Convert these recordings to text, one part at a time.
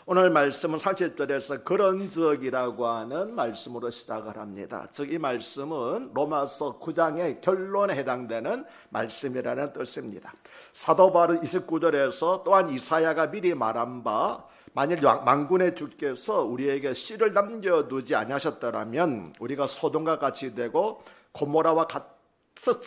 오늘 말씀은 40절에서 그런 적이라고 하는 말씀으로 시작을 합니다. 즉 이 말씀은 로마서 9장의 결론에 해당되는 말씀이라는 뜻입니다. 사도 바울 29절에서 또한 이사야가 미리 말한 바 만일 만군의 주께서 우리에게 씨를 남겨두지 아니하셨더라면 우리가 소돔과 같이 되고 고모라와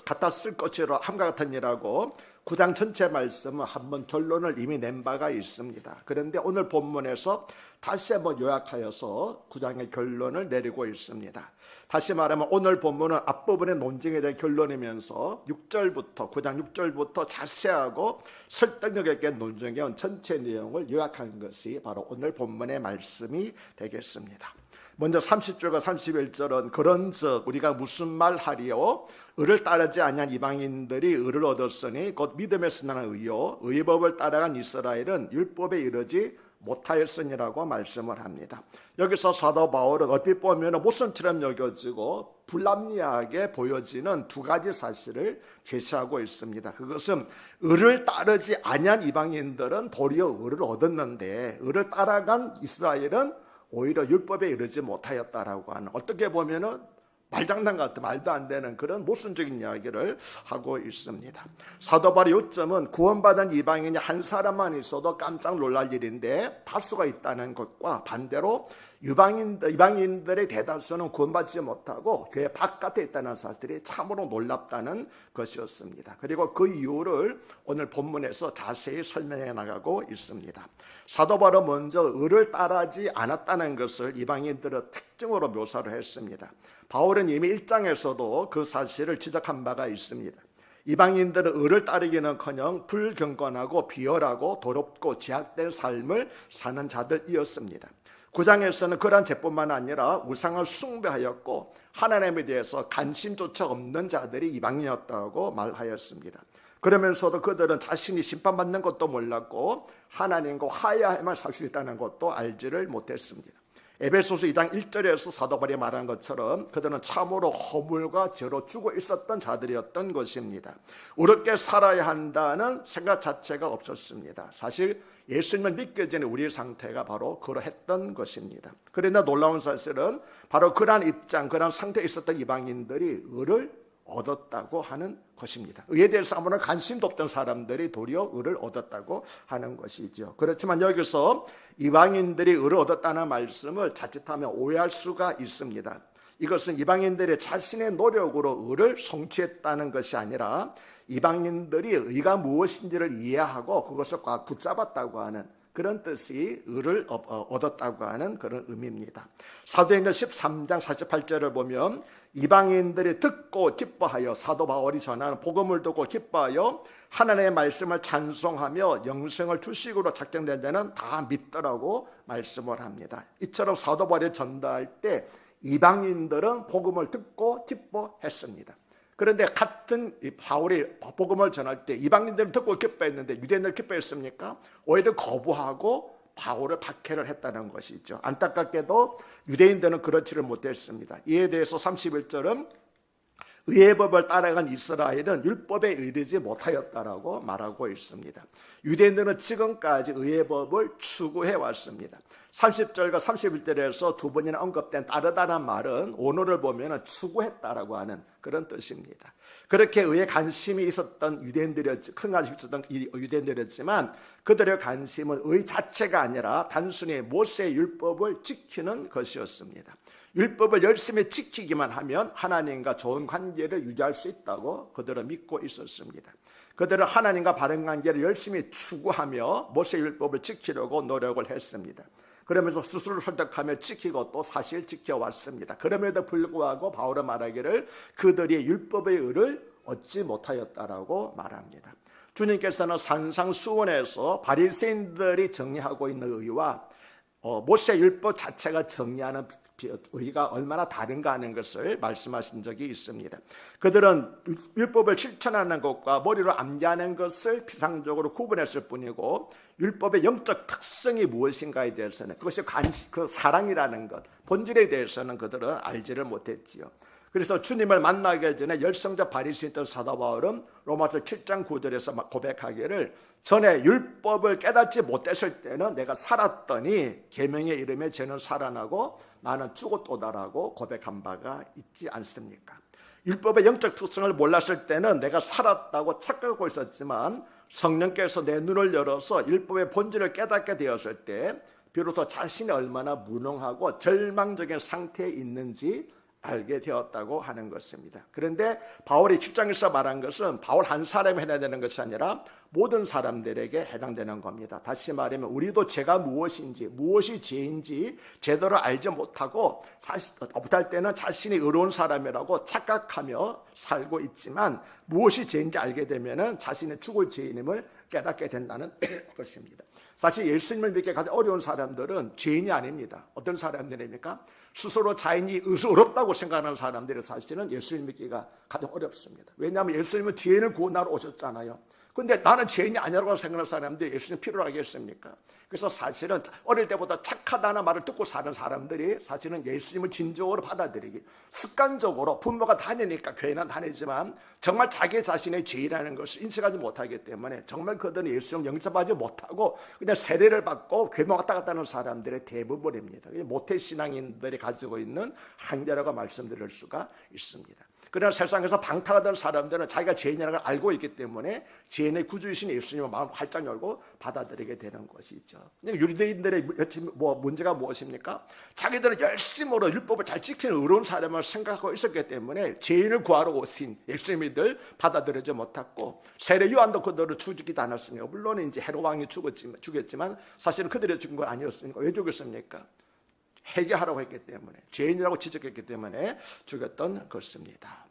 같았을 것이라 함과 같으니라고 9장 전체 말씀은 한번 결론을 이미 낸 바가 있습니다. 그런데 오늘 본문에서 다시 한번 요약하여서 9장의 결론을 내리고 있습니다. 다시 말하면 오늘 본문은 앞부분의 논증에 대한 결론이면서 9장 6절부터 자세하고 설득력 있게 논증해온 전체 내용을 요약한 것이 바로 오늘 본문의 말씀이 되겠습니다. 먼저 30절과 31절은 그런즉 우리가 무슨 말하리요? 의를 따르지 아니한 이방인들이 의를 얻었으니 곧 믿음에서 나는 의요 의의 법을 따라간 이스라엘은 율법에 이르지 못하였으니라고 말씀을 합니다. 여기서 사도 바울은 얼핏 보면 모순처럼 여겨지고 불합리하게 보여지는 두 가지 사실을 제시하고 있습니다. 그것은 의를 따르지 아니한 이방인들은 도리어 의를 얻었는데 의를 따라간 이스라엘은 오히려 율법에 이르지 못하였다라고 하는, 어떻게 보면은 말장난 같은 말도 안 되는 그런 모순적인 이야기를 하고 있습니다. 사도 바울의 요점은 구원받은 이방인이 한 사람만 있어도 깜짝 놀랄 일인데 다수가 있다는 것과 반대로 이방인들의 대다수는 구원받지 못하고 교회 바깥에 있다는 사실이 참으로 놀랍다는 것이었습니다. 그리고 그 이유를 오늘 본문에서 자세히 설명해 나가고 있습니다. 사도 바울은 먼저 의를 따르지 않았다는 것을 이방인들의 특징으로 묘사를 했습니다. 바울은 이미 1장에서도 그 사실을 지적한 바가 있습니다. 이방인들은 의를 따르기는커녕 불경건하고 비열하고 더럽고 제약된 삶을 사는 자들이었습니다. 9장에서는 그러한 죄뿐만 아니라 우상을 숭배하였고 하나님에 대해서 관심조차 없는 자들이 이방인이었다고 말하였습니다. 그러면서도 그들은 자신이 심판받는 것도 몰랐고 하나님과 화해하여만 살 수 있다는 것도 알지를 못했습니다. 에베소서 2장 1절에서 사도 바울이 말한 것처럼 그들은 참으로 허물과 죄로 죽어 있었던 자들이었던 것입니다. 의롭게 살아야 한다는 생각 자체가 없었습니다. 사실 예수님을 믿기 전에 우리의 상태가 바로 그러했던 것입니다. 그러나 놀라운 사실은 바로 그러한 입장, 그러한 상태에 있었던 이방인들이 의를 얻었다고 하는 것입니다. 의에 대해서 아무런 관심도 없던 사람들이 도리어 의를 얻었다고 하는 것이죠. 그렇지만 여기서 이방인들이 의를 얻었다는 말씀을 자칫하면 오해할 수가 있습니다. 이것은 이방인들이 자신의 노력으로 의를 성취했다는 것이 아니라 이방인들이 의가 무엇인지를 이해하고 그것을 꽉 붙잡았다고 하는 그런 뜻이 의를 얻었다고 하는 그런 의미입니다. 사도행전 13장 48절을 보면 이방인들이 듣고 기뻐하여, 사도 바울이 전하는 복음을 듣고 기뻐하여 하나님의 말씀을 찬송하며 영생을 주식으로 작정된 자는 다 믿더라고 말씀을 합니다. 이처럼 사도 바울이 전달할 때 이방인들은 복음을 듣고 기뻐했습니다. 그런데 같은 바울이 복음을 전할 때 이방인들은 듣고 기뻐했는데 유대인들 기뻐했습니까? 오히려 거부하고 바울을 박해를 했다는 것이죠. 안타깝게도 유대인들은 그렇지를 못했습니다. 이에 대해서 31절은 의의 법을 따라간 이스라엘은 율법에 이르지 못하였다라고 말하고 있습니다. 유대인들은 지금까지 의의 법을 추구해 왔습니다. 30절과 31절에서 두 번이나 언급된 따르다는 말은 원어를 보면 추구했다라고 하는 그런 뜻입니다. 그렇게 의에 관심이 있었던 유대인들이었지, 큰 관심이 있었던 유대인들이었지만 그들의 관심은 의 자체가 아니라 단순히 모세의 율법을 지키는 것이었습니다. 율법을 열심히 지키기만 하면 하나님과 좋은 관계를 유지할 수 있다고 그들은 믿고 있었습니다. 그들은 하나님과 바른 관계를 열심히 추구하며 모세의 율법을 지키려고 노력을 했습니다. 그러면서 스스로를 설득하며 지키고 또 사실 지켜왔습니다. 그럼에도 불구하고 바울은 말하기를 그들이 율법의 의를 얻지 못하였다라고 말합니다. 주님께서는 산상수훈에서 바리새인들이 정의하고 있는 의와 모세 율법 자체가 정의하는 의가 얼마나 다른가 하는 것을 말씀하신 적이 있습니다. 그들은 율법을 실천하는 것과 머리로 암기하는 것을 피상적으로 구분했을 뿐이고 율법의 영적 특성이 무엇인가에 대해서는 그것이 그 사랑이라는 것, 본질에 대해서는 그들은 알지를 못했지요. 그래서 주님을 만나기 전에 열성적 바리새인이었던 사도 바울은 로마서 7장 9절에서 고백하기를 전에 율법을 깨닫지 못했을 때는 내가 살았더니 계명의 이름에 죄는 살아나고 나는 죽었도다라고 고백한 바가 있지 않습니까? 율법의 영적 특성을 몰랐을 때는 내가 살았다고 착각하고 있었지만 성령께서 내 눈을 열어서 율법의 본질을 깨닫게 되었을 때 비로소 자신이 얼마나 무능하고 절망적인 상태에 있는지 알게 되었다고 하는 것입니다. 그런데 바울이 7장에서 말한 것은 바울 한 사람이 해당되는 것이 아니라 모든 사람들에게 해당되는 겁니다. 다시 말하면 우리도 죄가 무엇인지, 무엇이 죄인지 제대로 알지 못하고 못할 때는 자신이 의로운 사람이라고 착각하며 살고 있지만 무엇이 죄인지 알게 되면 자신의 죽을 죄인임을 깨닫게 된다는 것입니다. 사실 예수님을 믿기 가장 어려운 사람들은 죄인이 아닙니다. 어떤 사람들입니까? 스스로 자신이 의롭다고 생각하는 사람들이 사실은 예수님 믿기가 가장 어렵습니다. 왜냐하면 예수님은 죄인을 구원하러 오셨잖아요. 근데 나는 죄인이 아니라고 생각하는 사람들이 예수님 필요로 하겠습니까? 그래서 사실은 어릴 때보다 착하다는 말을 듣고 사는 사람들이 사실은 예수님을 진정으로 받아들이기 습관적으로 부모가 다니니까 교회는 다니지만 정말 자기 자신의 죄라는 것을 인식하지 못하기 때문에 정말 그들은 예수님 영접하지 못하고 그냥 세례를 받고 교회 왔다 갔다 하는 사람들의 대부분입니다. 모태신앙인들이 가지고 있는 한계라고 말씀드릴 수가 있습니다. 그러나 세상에서 방탕하던 사람들은 자기가 죄인이라는 걸 알고 있기 때문에 죄인의 구주이신 예수님을 마음 활짝 열고 받아들이게 되는 것이죠. 유대인들의 문제가 무엇입니까? 자기들은 열심으로 율법을 잘 지키는 의로운 사람을 생각하고 있었기 때문에 죄인을 구하러 오신 예수님을 받아들이지 못했고 세례 요한도 그들을 죽이지도 않았으니까 물론 이제 헤롯 왕이 죽였지만 사실은 그들이 죽은 건 아니었으니까 왜 죽였습니까? 회개하라고 했기 때문에 죄인이라고 지적했기 때문에 죽였던 것입니다.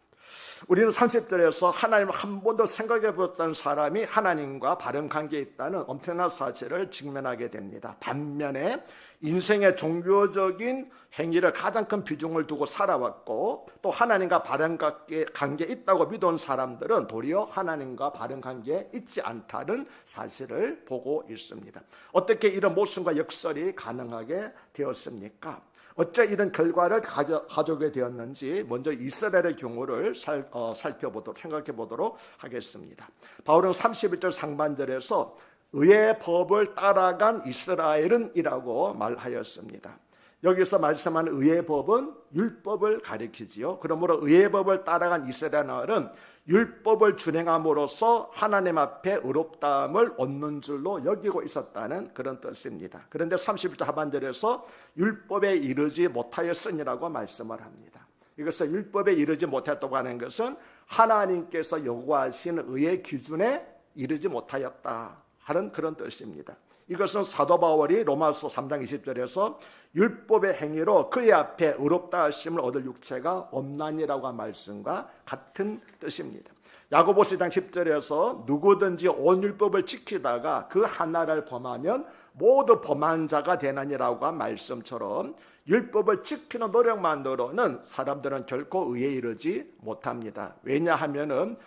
우리는 30절에서 하나님을 한 번도 생각해 보았다는 사람이 하나님과 바른 관계에 있다는 엄청난 사실을 직면하게 됩니다. 반면에 인생의 종교적인 행위를 가장 큰 비중을 두고 살아왔고 또 하나님과 바른 관계에 있다고 믿어온 사람들은 도리어 하나님과 바른 관계에 있지 않다는 사실을 보고 있습니다. 어떻게 이런 모순과 역설이 가능하게 되었습니까? 어째 이런 결과를 가져오게 되었는지 먼저 이스라엘의 경우를 살펴보도록 생각해 보도록 하겠습니다. 바울은 31절 상반절에서 의의 법을 따라간 이스라엘은 이라고 말하였습니다. 여기서 말씀하는 의의 법은 율법을 가리키지요. 그러므로 의의 법을 따라간 이스라엘은 율법을 준행함으로써 하나님 앞에 의롭다함을 얻는 줄로 여기고 있었다는 그런 뜻입니다. 그런데 31절 하반절에서 율법에 이르지 못하였으니라고 말씀을 합니다. 이것은 율법에 이르지 못했다고 하는 것은 하나님께서 요구하신 의의 기준에 이르지 못하였다 하는 그런 뜻입니다. 이것은 사도 바울이 로마서 3장 20절에서 율법의 행위로 그의 앞에 의롭다 하심을 얻을 육체가 없나니라고 한 말씀과 같은 뜻입니다. 야고보서 2장 10절에서 누구든지 온 율법을 지키다가 그 하나를 범하면 모두 범한 자가 되나니라고 한 말씀처럼 율법을 지키는 노력만으로는 사람들은 결코 의에 이르지 못합니다. 왜냐하면은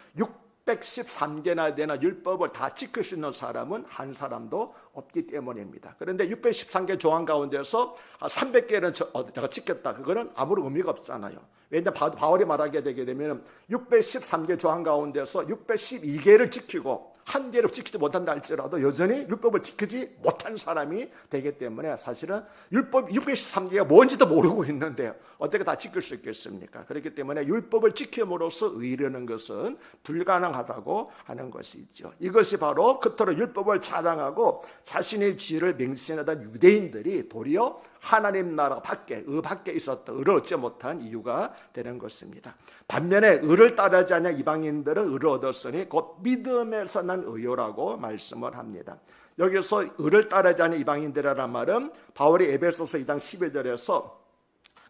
613개나 되는 율법을 다 지킬 수 있는 사람은 한 사람도 없기 때문입니다. 그런데 613개 조항 가운데서 300개는 내가 지켰다. 그거는 아무런 의미가 없잖아요. 왜냐하면 바울이 말하게 되게 되면 613개 조항 가운데서 612개를 지키고 한 개를 지키지 못한다 할지라도 여전히 율법을 지키지 못한 사람이 되기 때문에 사실은 율법 613개가 뭔지도 모르고 있는데 어떻게 다 지킬 수 있겠습니까? 그렇기 때문에 율법을 지킴으로써 의이르는 것은 불가능하다고 하는 것이죠. 이것이 바로 그토록 율법을 자랑하고 자신의 지위를 맹신하던 유대인들이 도리어 하나님 나라 밖에 의 밖에 있었던 의를 얻지 못한 이유가 되는 것입니다. 반면에 의를 따르지 않는 이방인들은 의를 얻었으니 곧 믿음에서 난 의요라고 말씀을 합니다. 여기서 의를 따르지 않는 이방인들이라는 말은 바울이 에베소서 2장 12절에서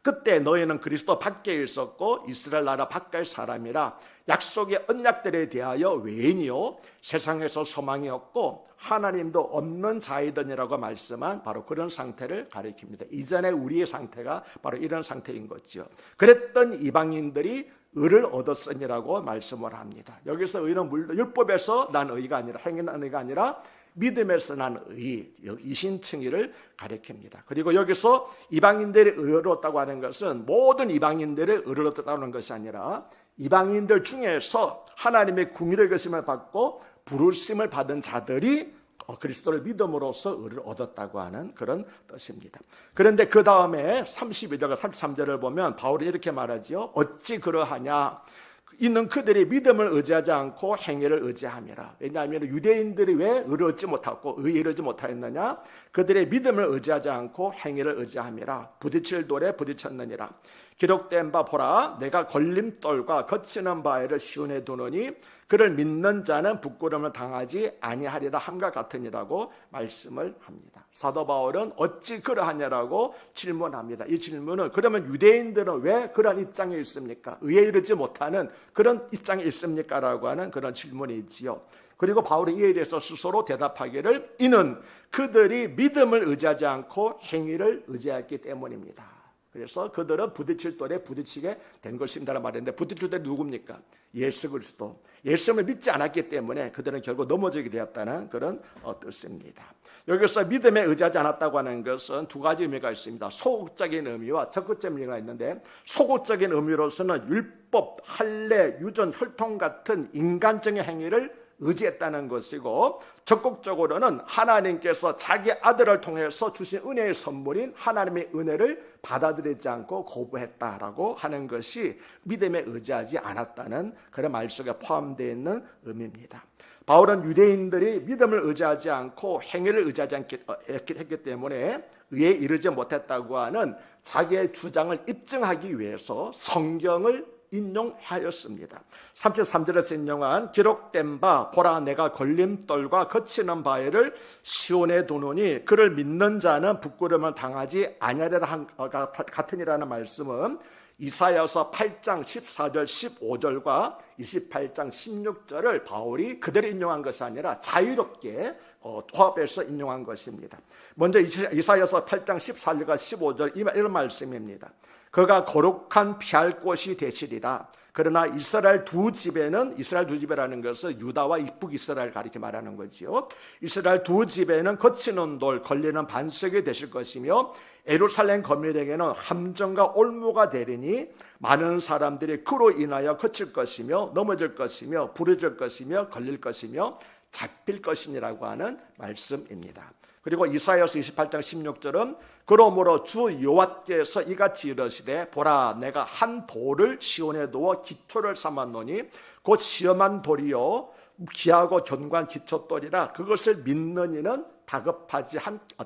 그때 너희는 그리스도 밖에 있었고 이스라엘 나라 밖의 사람이라 약속의 언약들에 대하여 외인이요 세상에서 소망이 없고 하나님도 없는 자이더니라고 말씀한 바로 그런 상태를 가리킵니다. 이전에 우리의 상태가 바로 이런 상태인 거죠. 그랬던 이방인들이 의를 얻었으니라고 말씀을 합니다. 여기서 의는 율법에서 난 의가 아니라 행한 의가 아니라 믿음에서 난 의, 이신칭의를 가리킵니다. 그리고 여기서 이방인들이 의롭다고 하는 것은 모든 이방인들의 의롭다는 것이 아니라 이방인들 중에서 하나님의 궁유의 여김을 받고 부르심을 받은 자들이 그리스도를 믿음으로써 의를 얻었다고 하는 그런 뜻입니다. 그런데 그 다음에 32절과 33절을 보면 바울이 이렇게 말하지요. 어찌 그러하냐? 있는 그들이 믿음을 의지하지 않고 행위를 의지함이라. 왜냐하면 유대인들이 왜 의를 얻지 못하고 의를 얻지 못하였느냐? 그들의 믿음을 의지하지 않고 행위를 의지함이라. 부딪힐 돌에 부딪혔느니라. 기록된 바 보라, 내가 걸림돌과 거치는 바위를 시온에 두노니 그를 믿는 자는 부끄러움을 당하지 아니하리라 함과 같으니라고 말씀을 합니다. 사도 바울은 어찌 그러하냐라고 질문합니다. 이 질문은 그러면 유대인들은 왜 그런 입장에 있습니까? 의에 이르지 못하는 그런 입장에 있습니까? 라고 하는 그런 질문이지요. 그리고 바울은 이에 대해서 스스로 대답하기를 이는 그들이 믿음을 의지하지 않고 행위를 의지했기 때문입니다. 그래서 그들은 부딪힐 돌에 부딪히게 된 것입니다라고 말했는데 부딪힐 돌이 누굽니까? 예수 그리스도. 예수를 믿지 않았기 때문에 그들은 결국 넘어지게 되었다는 그런 뜻입니다. 여기서 믿음에 의지하지 않았다고 하는 것은 두 가지 의미가 있습니다. 소극적인 의미와 적극적인 의미가 있는데 소극적인 의미로서는 율법, 할례, 유전, 혈통 같은 인간적인 행위를 의지했다는 것이고 적극적으로는 하나님께서 자기 아들을 통해서 주신 은혜의 선물인 하나님의 은혜를 받아들이지 않고 거부했다라고 하는 것이 믿음에 의지하지 않았다는 그런 말 속에 포함되어 있는 의미입니다. 바울은 유대인들이 믿음을 의지하지 않고 행위를 의지하지 했기 때문에 의에 이르지 못했다고 하는 자기의 주장을 입증하기 위해서 성경을 인용하였습니다. 33절에서 인용한 기록된 바 보라 내가 걸림돌과 거치는 바위를 시온에 두노니 그를 믿는 자는 부끄러움을 당하지 아니하리라 같으니라는 말씀은 이사야서 8장 14절 15절과 28장 16절을 바울이 그대로 인용한 것이 아니라 자유롭게 조합해서 인용한 것입니다. 먼저 이사야서 8장 14절과 15절 이런 말씀입니다. 그가 거룩한 피할 곳이 되시리라. 그러나 이스라엘 두 집에라는 것은 유다와 북이스라엘 가리켜 말하는 거지요. 이스라엘 두 집에는 거치는 돌, 걸리는 반석이 되실 것이며 예루살렘 거민에게는 함정과 올무가 되리니 많은 사람들이 그로 인하여 거칠 것이며 넘어질 것이며 부러질 것이며 걸릴 것이며 잡힐 것이니라고 하는 말씀입니다. 그리고 이사야서 28장 16절은 그러므로 주 여호와께서 이같이 이르시되 보라 내가 한 돌을 시온에 두어 기초를 삼았노니 곧 시험한 돌이요 귀하고 견고한 기초돌이라 그것을 믿는 이는 다급하지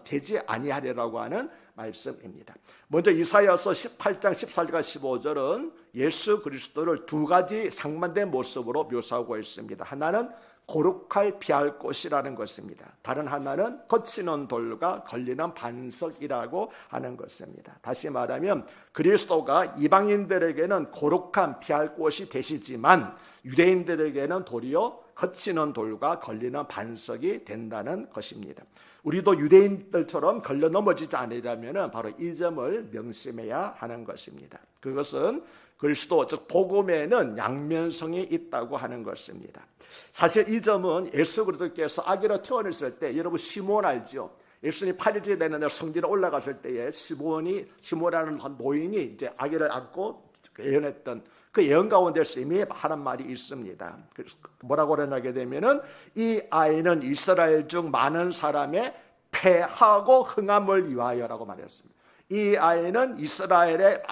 되지 아니하리라고 하는 말씀입니다. 먼저 이사야서 18장 14절과 15절은 예수 그리스도를 두 가지 상반된 모습으로 묘사하고 있습니다. 하나는 거룩할 피할 곳이라는 것입니다. 다른 하나는 거치는 돌과 걸리는 반석이라고 하는 것입니다. 다시 말하면 그리스도가 이방인들에게는 거룩한 피할 곳이 되시지만 유대인들에게는 도리어 거치는 돌과 걸리는 반석이 된다는 것입니다. 우리도 유대인들처럼 걸려 넘어지지 않으려면 바로 이 점을 명심해야 하는 것입니다. 그것은 그리스도 즉 복음에는 양면성이 있다고 하는 것입니다. 사실 이 점은 예수 그리스도께서 아기로 태어났을 때 여러분 시몬 알죠? 예수님이 8일째 되는 날 성전에 올라갔을 때에 시몬이라는 노인이 이제 아기를 안고 예언했던 그 예언 가운데서 이미 하는 말이 있습니다. 그래서 뭐라고 그러냐게 되면은 이 아이는 이스라엘 중 많은 사람의 패하고 흥함을 위하여라고 말했습니다. 이 아이는 이스라엘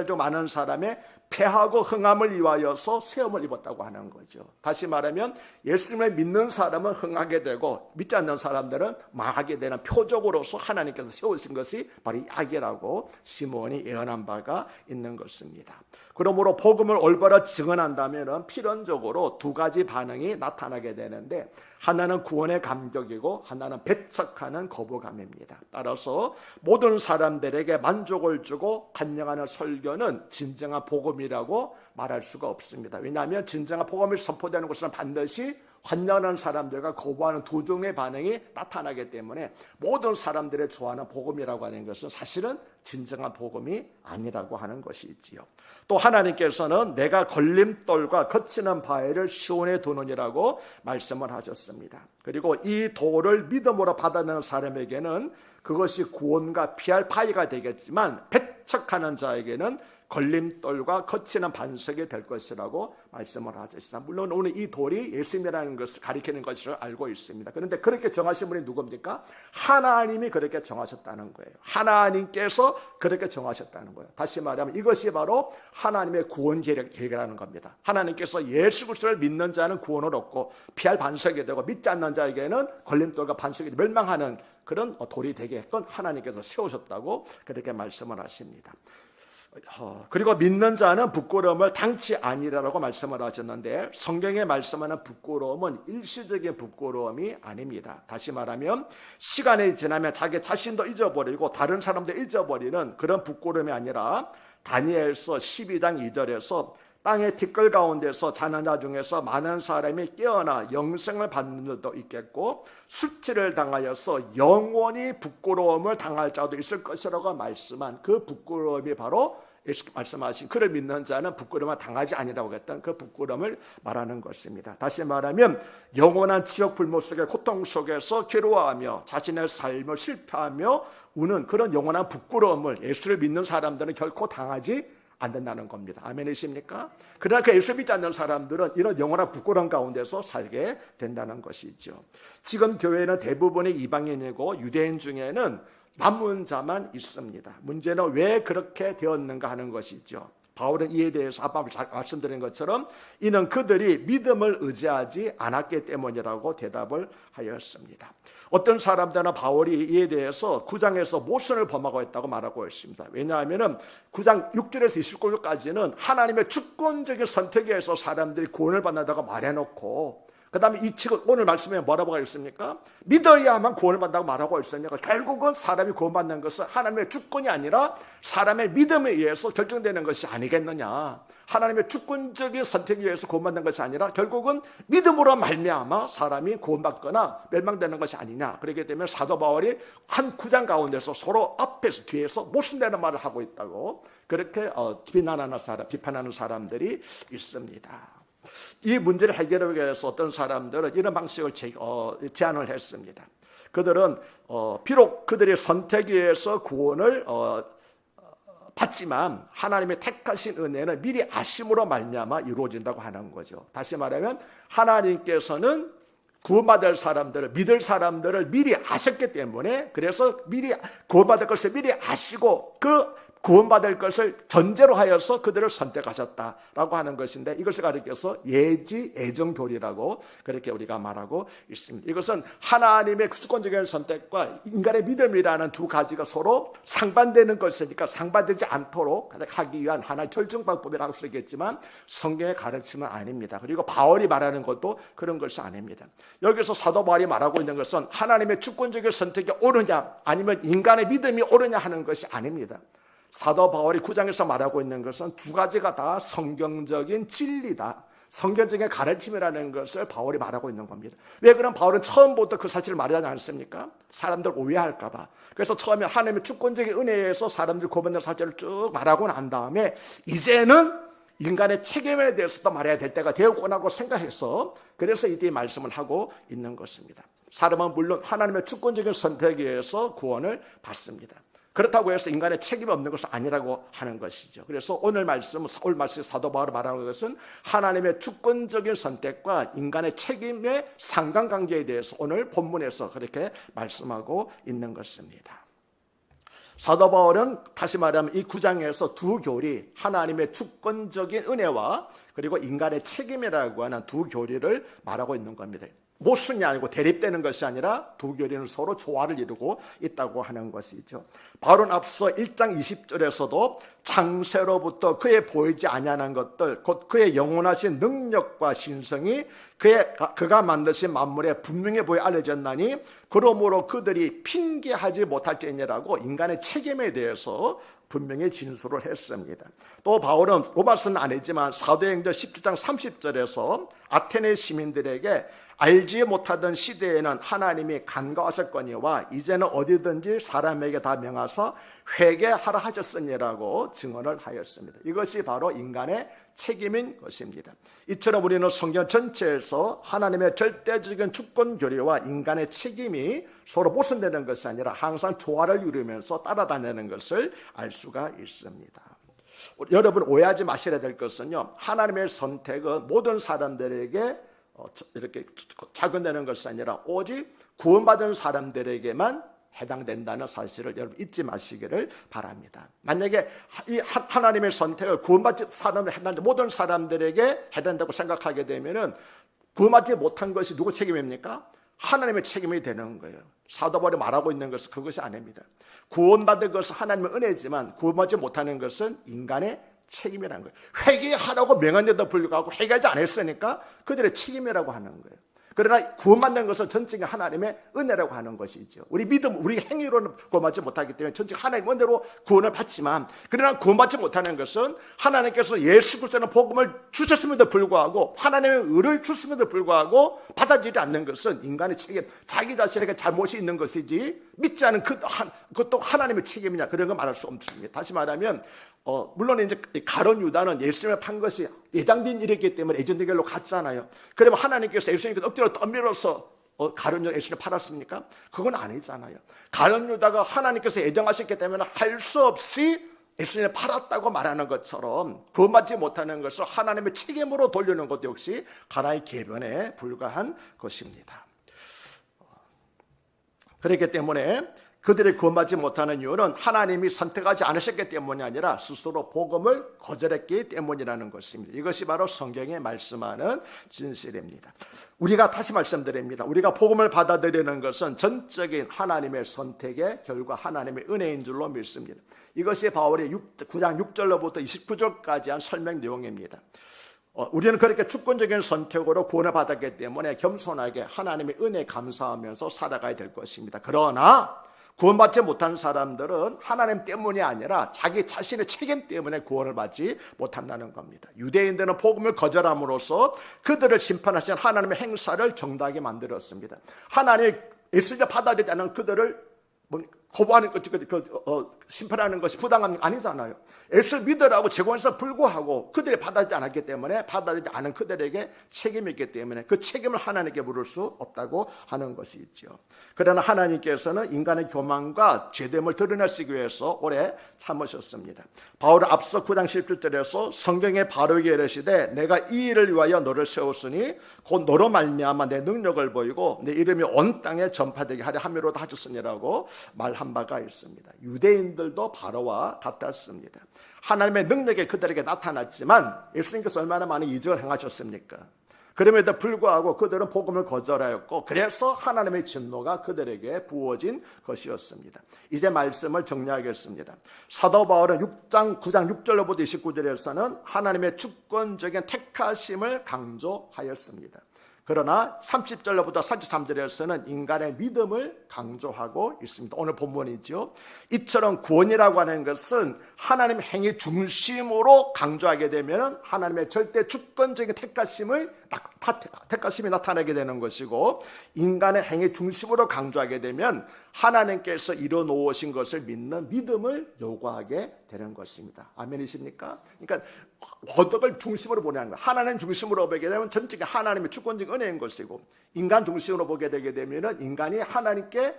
중 많은 사람의 패하고 흥함을 위하여서 세움을 입었다고 하는 거죠. 다시 말하면 예수님을 믿는 사람은 흥하게 되고 믿지 않는 사람들은 망하게 되는 표적으로서 하나님께서 세우신 것이 바로 이 아기라고 시몬이 예언한 바가 있는 것입니다. 그러므로 복음을 올바로 증언한다면 필연적으로 두 가지 반응이 나타나게 되는데 하나는 구원의 감격이고 하나는 배척하는 거부감입니다. 따라서 모든 사람들에게 만족을 주고 간증하는 설교는 진정한 복음이라고 말할 수가 없습니다. 왜냐하면 진정한 복음이 선포되는 것은 반드시 환영하는 사람들과 거부하는 두 종의 반응이 나타나기 때문에 모든 사람들의 좋아하는 복음이라고 하는 것은 사실은 진정한 복음이 아니라고 하는 것이지요. 또 하나님께서는 내가 걸림돌과 거치는 바위를 시온에 두느니라고 말씀을 하셨습니다. 그리고 이 도를 믿음으로 받아내는 사람에게는 그것이 구원과 피할 바위가 되겠지만 배척하는 자에게는 걸림돌과 거치는 반석이 될 것이라고 말씀을 하셨습니다. 물론 오늘 이 돌이 예수님이라는 것을 가리키는 것을 알고 있습니다. 그런데 그렇게 정하신 분이 누굽니까? 하나님이 그렇게 정하셨다는 거예요. 하나님께서 그렇게 정하셨다는 거예요. 다시 말하면 이것이 바로 하나님의 구원 계획이라는 겁니다. 하나님께서 예수 그리스도를 믿는 자는 구원을 얻고 피할 반석이 되고 믿지 않는 자에게는 걸림돌과 반석이 멸망하는 그런 돌이 되게끔 하나님께서 세우셨다고 그렇게 말씀을 하십니다. 그리고 믿는 자는 부끄러움을 당치 아니라고 말씀을 하셨는데, 성경에 말씀하는 부끄러움은 일시적인 부끄러움이 아닙니다. 다시 말하면 시간이 지나면 자기 자신도 잊어버리고 다른 사람도 잊어버리는 그런 부끄러움이 아니라, 다니엘서 12장 2절에서 땅의 티끌 가운데서 자는 자 중에서 많은 사람이 깨어나 영생을 받는 자도 있겠고 수치를 당하여서 영원히 부끄러움을 당할 자도 있을 것이라고 말씀한 그 부끄러움이 바로 예수 말씀하신 그를 믿는 자는 부끄러움을 당하지 아니라고 했던 그 부끄러움을 말하는 것입니다. 다시 말하면 영원한 지옥 불못 속의 고통 속에서 괴로워하며 자신의 삶을 실패하며 우는 그런 영원한 부끄러움을 예수를 믿는 사람들은 결코 당하지 안 된다는 겁니다. 아멘이십니까? 그러나 그 예수 믿지 않는 사람들은 이런 영원한 부끄러움 가운데서 살게 된다는 것이죠. 지금 교회는 대부분이 이방인이고 유대인 중에는 남은 자만 있습니다. 문제는 왜 그렇게 되었는가 하는 것이죠. 바울은 이에 대해서 아까 말씀드린 것처럼 이는 그들이 믿음을 의지하지 않았기 때문이라고 대답을 하였습니다. 어떤 사람들은 바울이 이에 대해서 9장에서 모순을 범하고 있다고 말하고 있습니다. 왜냐하면 9장 6절에서 29절까지는 하나님의 주권적인 선택에 의해서 사람들이 구원을 받는다고 말해놓고, 그 다음에 이 측은 오늘 말씀에 뭐라고 했습니까? 믿어야만 구원을 받는다고 말하고 있으니까 결국은 사람이 구원받는 것은 하나님의 주권이 아니라 사람의 믿음에 의해서 결정되는 것이 아니겠느냐. 하나님의 주권적인 선택에 의해서 구원받는 것이 아니라 결국은 믿음으로 말미암아 사람이 구원받거나 멸망되는 것이 아니냐. 그렇기 때문에 사도 바울이 한 9장 가운데서 서로 앞에서 뒤에서 모순되는 말을 하고 있다고 그렇게 비판하는 사람들이 있습니다. 이 문제를 해결하기 위해서 어떤 사람들은 이런 방식을 제안을 했습니다. 그들은 비록 그들의 선택에 의해서 구원을 받지만 하나님의 택하신 은혜는 미리 아심으로 말미암아 이루어진다고 하는 거죠. 다시 말하면 하나님께서는 구원받을 사람들을, 믿을 사람들을 미리 아셨기 때문에, 그래서 미리 구원받을 것을 미리 아시고 그 구원받을 것을 전제로 하여서 그들을 선택하셨다라고 하는 것인데, 이것을 가리켜서 예지 애정교리라고 그렇게 우리가 말하고 있습니다. 이것은 하나님의 주권적인 선택과 인간의 믿음이라는 두 가지가 서로 상반되는 것이니까 상반되지 않도록 하기 위한 하나의 절정 방법이라고 할 수 있겠지만 성경의 가르침은 아닙니다. 그리고 바울이 말하는 것도 그런 것이 아닙니다. 여기서 사도 바울이 말하고 있는 것은 하나님의 주권적인 선택이 옳으냐 아니면 인간의 믿음이 옳으냐 하는 것이 아닙니다. 사도 바울이 9장에서 말하고 있는 것은 두 가지가 다 성경적인 진리다, 성경적인 가르침이라는 것을 바울이 말하고 있는 겁니다. 왜 그럼 바울은 처음부터 그 사실을 말하지 않습니까? 사람들 오해할까 봐. 그래서 처음에 하나님의 주권적인 은혜에서 사람들 구원받는 사실을 쭉 말하고 난 다음에 이제는 인간의 책임에 대해서도 말해야 될 때가 되었구나고 생각해서 그래서 이때 말씀을 하고 있는 것입니다. 사람은 물론 하나님의 주권적인 선택에 의해서 구원을 받습니다. 그렇다고 해서 인간의 책임이 없는 것은 아니라고 하는 것이죠. 그래서 오늘 말씀 사도 바울이 말하는 것은 하나님의 주권적인 선택과 인간의 책임의 상관관계에 대해서 오늘 본문에서 그렇게 말씀하고 있는 것입니다. 사도 바울은 다시 말하면 이 9장에서 두 교리, 하나님의 주권적인 은혜와 그리고 인간의 책임이라고 하는 두 교리를 말하고 있는 겁니다. 모순이 아니고 대립되는 것이 아니라 두 교리는 서로 조화를 이루고 있다고 하는 것이죠. 바울은 앞서 1장 20절에서도 창세로부터 그의 보이지 아니하는 것들, 곧 그의 영원하신 능력과 신성이 그가 만드신 만물에 분명히 보여 알려졌나니 그러므로 그들이 핑계하지 못할지니라고 인간의 책임에 대해서 분명히 진술을 했습니다. 또 바울은 로마서는 아니지만 사도행전 17장 30절에서 아테네 시민들에게 알지 못하던 시대에는 하나님이 간과하셨거니와 이제는 어디든지 사람에게 다 명하사 회개하라 하셨으니라고 증언을 하였습니다. 이것이 바로 인간의 책임인 것입니다. 이처럼 우리는 성경 전체에서 하나님의 절대적인 주권 교리와 인간의 책임이 서로 모순되는 것이 아니라 항상 조화를 이루면서 따라다니는 것을 알 수가 있습니다. 여러분 오해하지 마셔야 될 것은요, 하나님의 선택은 모든 사람들에게 이렇게 작용되는 것이 아니라 오직 구원받은 사람들에게만 해당된다는 사실을 여러분 잊지 마시기를 바랍니다. 만약에 이 하나님의 선택을 구원받지 사람을 해당되는 모든 사람들에게 해당된다고 생각하게 되면은 구원받지 못한 것이 누구 책임입니까? 하나님의 책임이 되는 거예요. 사도 바울이 말하고 있는 것은 그것이 아닙니다. 구원받은 것은 하나님의 은혜지만 구원받지 못하는 것은 인간의 책임이라는 거예요. 회개하라고 명한데도 불구하고 회개하지 않았으니까 그들의 책임이라고 하는 거예요. 그러나 구원받는 것은 전적인 하나님의 은혜라고 하는 것이죠. 우리 믿음, 우리 행위로는 구원받지 못하기 때문에 전적 하나님의 은혜로 구원을 받지만, 그러나 구원받지 못하는 것은 하나님께서 예수 그리스도의 복음을 주셨음에도 불구하고 하나님의 의를 주셨음에도 불구하고 받아들이지 않는 것은 인간의 책임, 자기 자신에게 잘못이 있는 것이지 믿지 않은 그것도 하나님의 책임이냐, 그런 거 말할 수 없습니다. 다시 말하면 물론 이제 가룟 유다는 예수님을 판 것이 예정된 일이기 때문에 예정된 길로 갔잖아요. 그러면 하나님께서 예수님께 엎드려 떠밀어서 가룟 유다 예수님을 팔았습니까? 그건 아니잖아요. 가룟 유다가 하나님께서 예정하셨기 때문에 할 수 없이 예수님을 팔았다고 말하는 것처럼 구원받지 못하는 것을 하나님의 책임으로 돌리는 것 역시 하나의 계변에 불과한 것입니다. 그렇기 때문에 그들이 구원받지 못하는 이유는 하나님이 선택하지 않으셨기 때문이 아니라 스스로 복음을 거절했기 때문이라는 것입니다. 이것이 바로 성경에 말씀하는 진실입니다. 우리가 다시 말씀드립니다. 우리가 복음을 받아들이는 것은 전적인 하나님의 선택의 결과, 하나님의 은혜인 줄로 믿습니다. 이것이 바울의 9장 6절로부터 29절까지 한 설명 내용입니다. 우리는 그렇게 주권적인 선택으로 구원을 받았기 때문에 겸손하게 하나님의 은혜에 감사하면서 살아가야 될 것입니다. 그러나 구원받지 못한 사람들은 하나님 때문이 아니라 자기 자신의 책임 때문에 구원을 받지 못한다는 겁니다. 유대인들은 복음을 거절함으로써 그들을 심판하신 하나님의 행사를 정당하게 만들었습니다. 하나님이 예수를 받아들이지 않은 그들을 거부하는 것, 심판하는 것이 부당한 게 아니잖아요. 예수를 믿으라고 제공해서 불구하고 그들이 받아들이지 않았기 때문에, 받아들이지 않은 그들에게 책임이 있기 때문에 그 책임을 하나님께 물을 수 없다고 하는 것이 있죠. 그러나 하나님께서는 인간의 교만과 죄됨을 드러내시기 위해서 오래 참으셨습니다. 바울은 앞서 9장 17절에서 성경에 바르게 이르시되 내가 이 일을 위하여 너를 세웠으니 곧 너로 말미암아 내 능력을 보이고 내 이름이 온 땅에 전파되게 하려 함이로다 하셨으니라고 말한 바가 있습니다. 유대인들도 바로와 같았습니다. 하나님의 능력이 그들에게 나타났지만 예수님께서 얼마나 많은 이적을 행하셨습니까? 그럼에도 불구하고 그들은 복음을 거절하였고, 그래서 하나님의 진노가 그들에게 부어진 것이었습니다. 이제 말씀을 정리하겠습니다. 사도 바울은 9장 6절로부터 29절에서는 하나님의 주권적인 택하심을 강조하였습니다. 그러나 30절로부터 33절에서는 인간의 믿음을 강조하고 있습니다. 오늘 본문이죠. 이처럼 구원이라고 하는 것은 하나님 행위 중심으로 강조하게 되면 하나님의 절대 주권적인 택하심이 나타나게 되는 것이고, 인간의 행위 중심으로 강조하게 되면 하나님께서 이뤄놓으신 것을 믿는 믿음을 요구하게 되는 것입니다. 아멘이십니까? 그러니까 어덕을 중심으로 보내는 거예요. 하나님 중심으로 보게 되면 전적인 하나님의 주권적인 은혜인 것이고, 인간 중심으로 보게 되게 되면 인간이 하나님께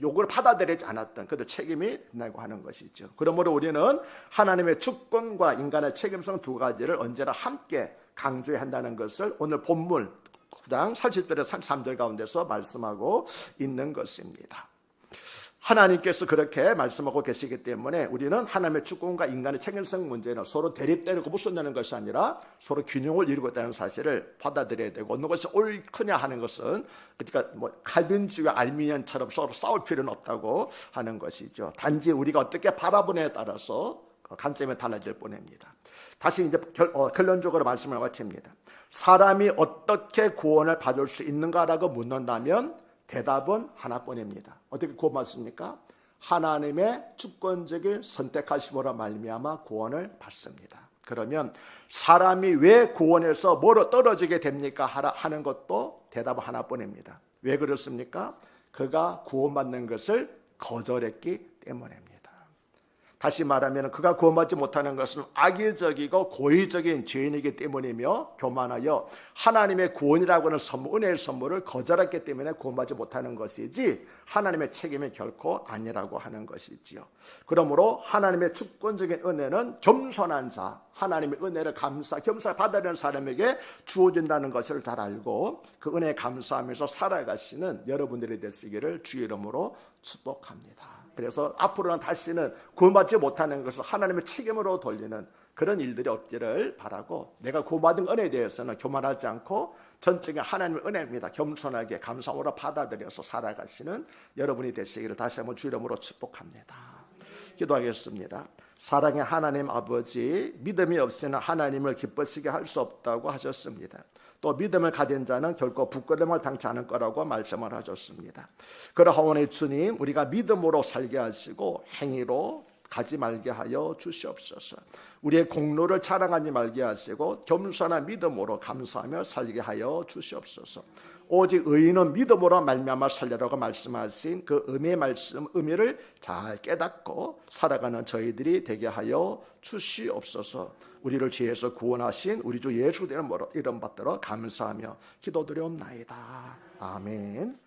요구를 받아들이지 않았던 그들 책임이 있다고 하는 것이죠. 그러므로 우리는 하나님의 주권과 인간의 책임성 두 가지를 언제나 함께 강조해야 한다는 것을 오늘 본문 9장 40절에서 33절 가운데서 말씀하고 있는 것입니다. 하나님께서 그렇게 말씀하고 계시기 때문에 우리는 하나님의 주권과 인간의 책임성 문제는 서로 대립되고 무슨되는 것이 아니라 서로 균형을 이루고 있다는 사실을 받아들여야 되고, 어느 것이 옳으냐 하는 것은 그러니까 칼빈주의와 알미니언처럼 서로 싸울 필요는 없다고 하는 것이죠. 단지 우리가 어떻게 바라보느냐에 따라서 관점이 달라질 뿐입니다. 다시 이제 결론적으로 말씀을 마칩니다. 사람이 어떻게 구원을 받을 수 있는가라고 묻는다면 대답은 하나뿐입니다. 어떻게 구원받습니까? 하나님의 주권적인 선택하심으로 말미암아 구원을 받습니다. 그러면 사람이 왜 구원에서 멀어 떨어지게 됩니까? 하는 것도 대답 하나뿐입니다. 왜 그렇습니까? 그가 구원받는 것을 거절했기 때문입니다. 다시 말하면 그가 구원받지 못하는 것은 악의적이고 고의적인 죄인이기 때문이며 교만하여 하나님의 구원이라고 하는 선물, 은혜의 선물을 거절했기 때문에 구원받지 못하는 것이지 하나님의 책임이 결코 아니라고 하는 것이지요. 그러므로 하나님의 주권적인 은혜는 겸손한 자, 하나님의 은혜를 겸사 받아들이는 사람에게 주어진다는 것을 잘 알고 그 은혜에 감사하면서 살아가시는 여러분들이 되시기를 주의 이름으로 축복합니다. 그래서 앞으로는 다시는 구원받지 못하는 것을 하나님의 책임으로 돌리는 그런 일들이 없기를 바라고, 내가 구원받은 은혜에 대해서는 교만하지 않고 전적인 하나님의 은혜입니다. 겸손하게 감사함으로 받아들여서 살아가시는 여러분이 되시기를 다시 한번 주 이름으로 축복합니다. 기도하겠습니다. 사랑의 하나님 아버지, 믿음이 없이는 하나님을 기쁘시게 할 수 없다고 하셨습니다. 또 믿음을 가진 자는 결코 부끄러움을 당치 않을 거라고 말씀을 하셨습니다. 그러하오니 주님, 우리가 믿음으로 살게 하시고 행위로 가지 말게 하여 주시옵소서. 우리의 공로를 자랑하지 말게 하시고 겸손한 믿음으로 감사하며 살게 하여 주시옵소서. 오직 의인은 믿음으로 말미암아 살리라고 말씀하신 그 의미를 잘 깨닫고 살아가는 저희들이 되게 하여 주시옵소서. 우리를 죄에서 구원하신 우리 주 예수 이름 받들어 감사하며 기도드리옵나이다. 아멘.